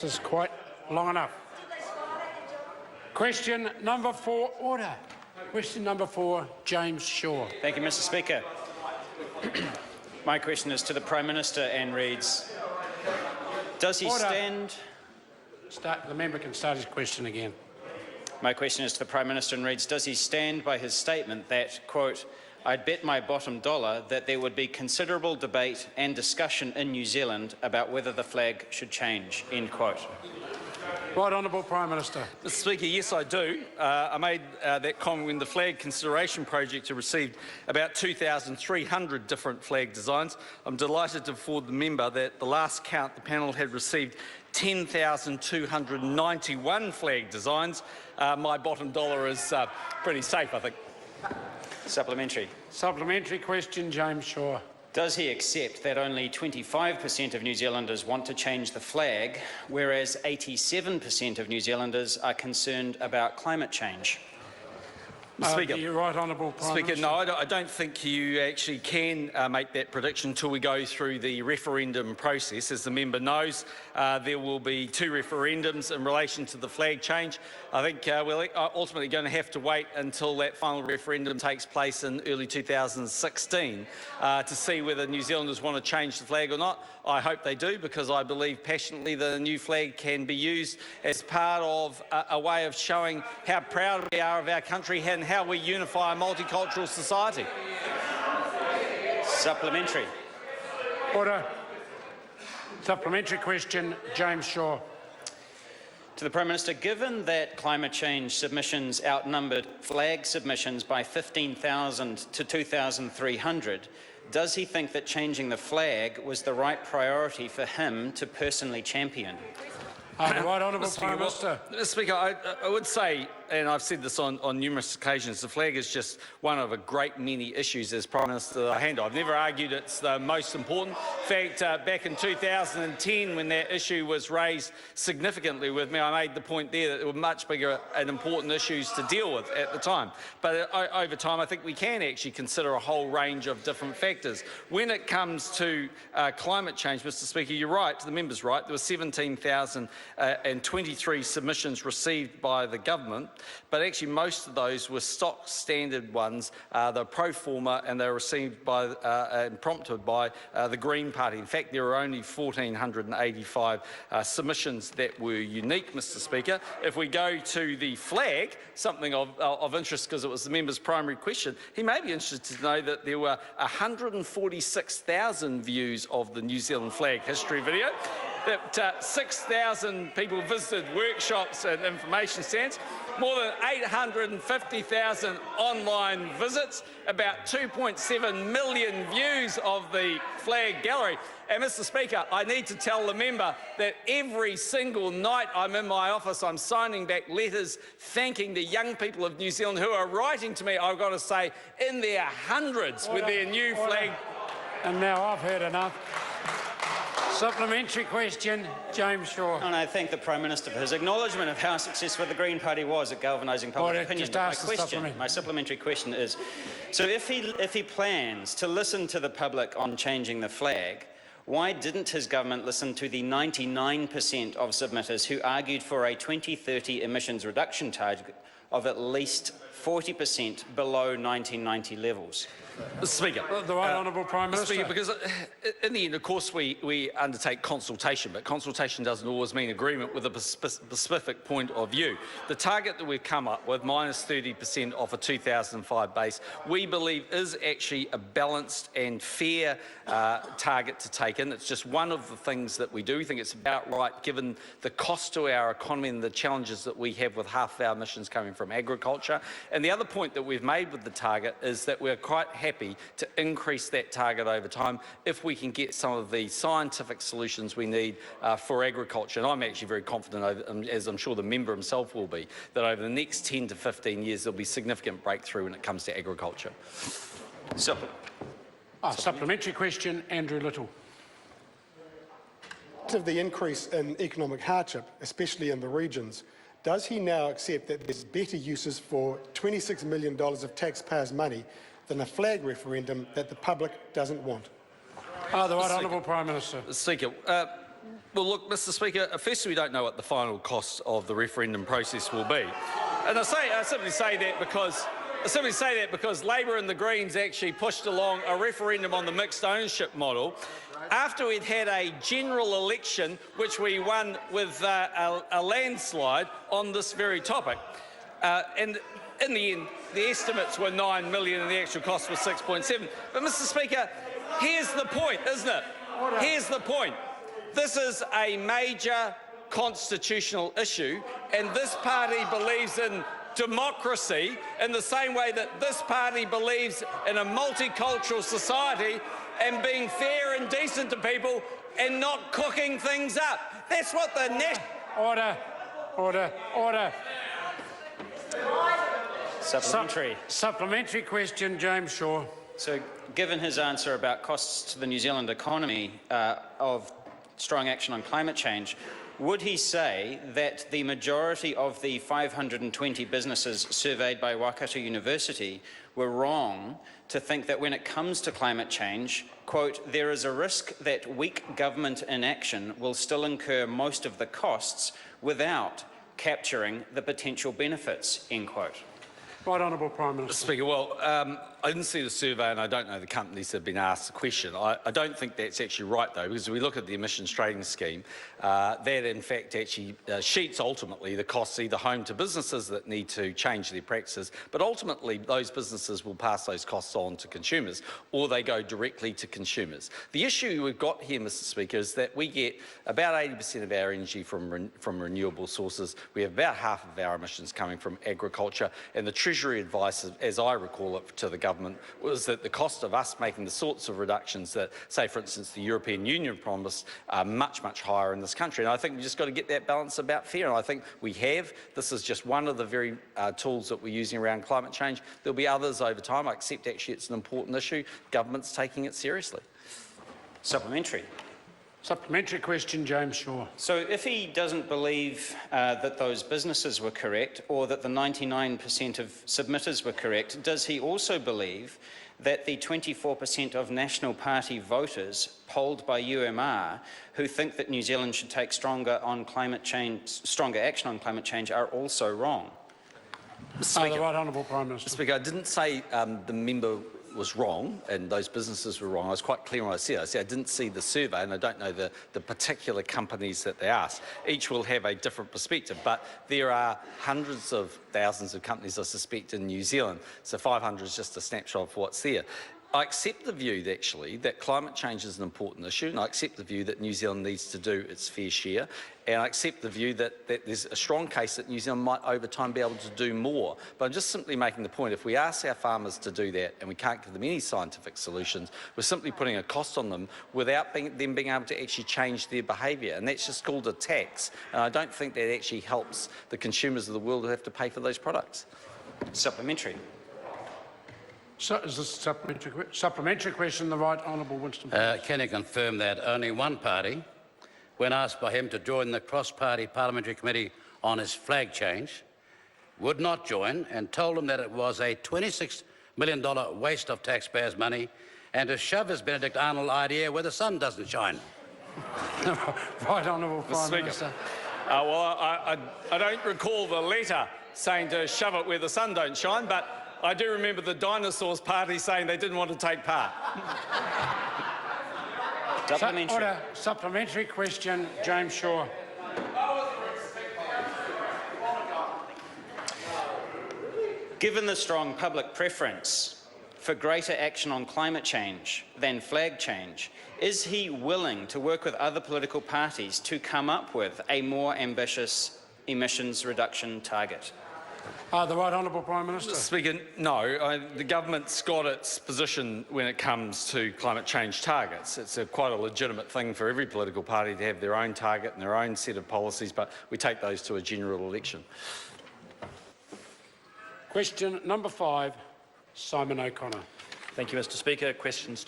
This is quite long enough. Question number 4, order. Question number 4, James Shaw. Thank you, Mr. Speaker. My question is to the Prime Minister and reads, does he stand... The member can start his question again. My question is to the Prime Minister and reads, does he stand by his statement that, quote, I'd bet my bottom dollar that there would be considerable debate and discussion in New Zealand about whether the flag should change, end quote. Right Honourable Prime Minister. Mr. Speaker, yes I do. I made that comment when the flag consideration project had received about 2,300 different flag designs. I'm delighted to inform the member that the last count the panel had received 10,291 flag designs. My bottom dollar is pretty safe, I think. Supplementary. Supplementary question, James Shaw. Does he accept that only 25% of New Zealanders want to change the flag, whereas 87% of New Zealanders are concerned about climate change? Speaker, you're right, Honourable Prime Minister. No, I don't think you actually can make that prediction until we go through the referendum process. As the member knows, there will be 2 referendums in relation to the flag change. I think we're ultimately going to have to wait until that final referendum takes place in early 2016 to see whether New Zealanders want to change the flag or not. I hope they do, because I believe passionately the new flag can be used as part of a way of showing how proud we are of our country and how we unify a multicultural society. Supplementary. Order. Supplementary question, James Shaw. To the Prime Minister, given that climate change submissions outnumbered flag submissions by 15,000 to 2,300, does he think that changing the flag was the right priority for him to personally champion? The right Honourable Prime Minister. Mr. Speaker, I would say, and I've said this on numerous occasions, the flag is just one of a great many issues as Prime Minister that I handle. I've never argued it's the most important. In fact, back in 2010, when that issue was raised significantly with me, I made the point there that there were much bigger and important issues to deal with at the time. But over time, I think we can actually consider a whole range of different factors. When it comes to climate change, Mr. Speaker, you're right, the member's right, there were 17,023 submissions received by the government, but actually most of those were stock standard ones. They're pro forma and they were received by and prompted by the Green Party. In fact, there were only 1,485 submissions that were unique, Mr. Speaker. If we go to the flag, something of interest because it was the member's primary question, he may be interested to know that there were 146,000 views of the New Zealand flag history video, that 6,000 people visited workshops and information stands, more than 850,000 online visits, about 2.7 million views of the flag gallery. And Mr. Speaker, I need to tell the member that every single night I'm in my office, I'm signing back letters thanking the young people of New Zealand who are writing to me, I've got to say, in their hundreds with their new flag. And now I've heard enough. Supplementary question, James Shaw. And I thank the Prime Minister for his acknowledgement of how successful the Green Party was at galvanising public opinion. My supplementary question is, so if he plans to listen to the public on changing the flag, why didn't his government listen to the 99% of submitters who argued for a 2030 emissions reduction target of at least 40% below 1990 levels? Mr. Speaker, the right Honourable Prime Minister. Speaker, because in the end, of course, we undertake consultation, but consultation doesn't always mean agreement with a specific point of view. The target that we've come up with, minus 30% off a 2005 base, we believe is actually a balanced and fair target to take in. It's just one of the things that we do. We think it's about right, given the cost to our economy and the challenges that we have with half of our emissions coming from agriculture. And the other point that we've made with the target is that we're quite happy to increase that target over time if we can get some of the scientific solutions we need for agriculture. And I'm actually very confident, as I'm sure the member himself will be, that over the next 10 to 15 years there'll be significant breakthrough when it comes to agriculture. Supplementary question, Andrew Little. Of the increase in economic hardship, especially in the regions, does he now accept that there's better uses for $26 million of taxpayers' money than a flag referendum that the public doesn't want? The right Honourable Prime Minister. Speaker, Well, look, Mr. Speaker, firstly, we don't know what the final cost of the referendum process will be. And I simply say that because Labor and the Greens actually pushed along a referendum on the mixed ownership model after we'd had a general election which we won with a landslide on this very topic. And in the end, the estimates were 9 million and the actual cost was 6.7. But, Mr. Speaker, here's the point, isn't it? Here's the point. This is a major constitutional issue, and this party believes in democracy in the same way that this party believes in a multicultural society and being fair and decent to people and not cooking things up. That's what the next... Order. Supplementary question, James Shaw. So, given his answer about costs to the New Zealand economy of strong action on climate change, would he say that the majority of the 520 businesses surveyed by Waikato University were wrong to think that when it comes to climate change, quote, there is a risk that weak government inaction will still incur most of the costs without capturing the potential benefits, end quote? Right Honourable Prime Minister. Speaker, well, I didn't see the survey and I don't know the companies that have been asked the question. I don't think that's actually right, though, because if we look at the emissions trading scheme, that in fact actually sheets ultimately the costs either home to businesses that need to change their practices, but ultimately those businesses will pass those costs on to consumers or they go directly to consumers. The issue we've got here, Mr. Speaker, is that we get about 80% of our energy from renewable sources. We have about half of our emissions coming from agriculture, and the Treasury advice, as I recall it, to the government was that the cost of us making the sorts of reductions that, say, for instance, the European Union promised are much, much higher in this country. And I think we've just got to get that balance about fair. And I think we have. This is just one of the very tools that we're using around climate change. There'll be others over time. I accept actually it's an important issue. Government's taking it seriously. Supplementary question, James Shaw. So if he doesn't believe that those businesses were correct or that the 99% of submitters were correct, does he also believe that the 24% of National Party voters polled by UMR who think that New Zealand should take stronger action on climate change are also wrong? Speaker, the Right Honourable Prime Minister. Speaker, I didn't say the member was wrong and those businesses were wrong. I was quite clear when I said I didn't see the survey and I don't know the particular companies that they asked. Each will have a different perspective, but there are hundreds of thousands of companies, I suspect, in New Zealand, so 500 is just a snapshot of what's there. I accept the view, actually, that climate change is an important issue, and I accept the view that New Zealand needs to do its fair share, and I accept the view that there's a strong case that New Zealand might, over time, be able to do more. But I'm just simply making the point, if we ask our farmers to do that and we can't give them any scientific solutions, we're simply putting a cost on them without them being able to actually change their behaviour, and that's just called a tax. And I don't think that actually helps the consumers of the world who have to pay for those products. Supplementary. So, is this a supplementary question, the Right Honourable Winston? Can you confirm that only one party, when asked by him to join the cross-party parliamentary committee on his flag change, would not join and told him that it was a $26 million waste of taxpayers' money and to shove his Benedict Arnold idea where the sun doesn't shine? Right Honourable Prime Minister. Well, I don't recall the letter saying to shove it where the sun don't shine, but I do remember the Dinosaurs party saying they didn't want to take part. Supplementary question, James Shaw. Given the strong public preference for greater action on climate change than flag change, is he willing to work with other political parties to come up with a more ambitious emissions reduction target? The Right Honourable Prime Minister. Speaker, no. The government's got its position when it comes to climate change targets. It's quite a legitimate thing for every political party to have their own target and their own set of policies, but we take those to a general election. Question number 5, Simon O'Connor. Thank you, Mr. Speaker. Questions